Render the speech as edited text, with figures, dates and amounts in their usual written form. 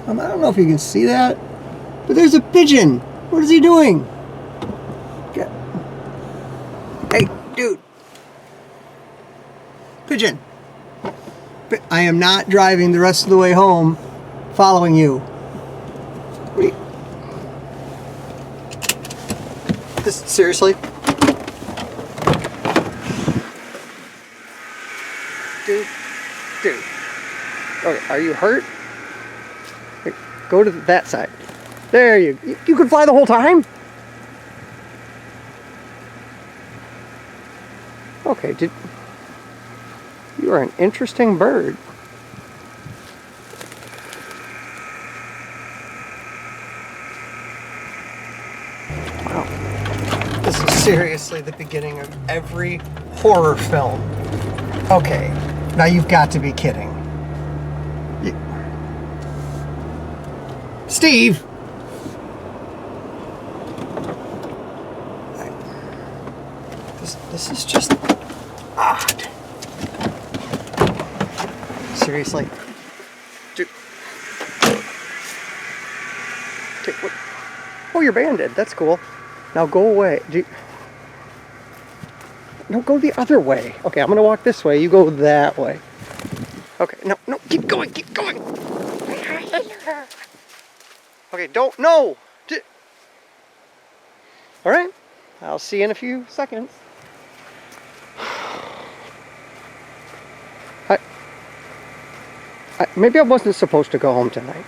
I don't know if you can see that, but there's a pigeon. What is he doing? Hey, dude. Pigeon. I am not driving the rest of the way home following you. What are you... This, seriously? Dude. Okay, are you hurt? Here, go to that side. There you can fly the whole time? Okay, you are an interesting bird. Wow. This is seriously the beginning of every horror film. Okay, now you've got to be kidding. Steve! This is just odd. Seriously? Dude. Okay, what? Oh, you're banded. That's cool. Now go away. No, go the other way. Okay, I'm gonna walk this way. You go that way. Okay, no, keep going. Okay, no! Alright, I'll see you in a few seconds. Maybe I wasn't supposed to go home tonight.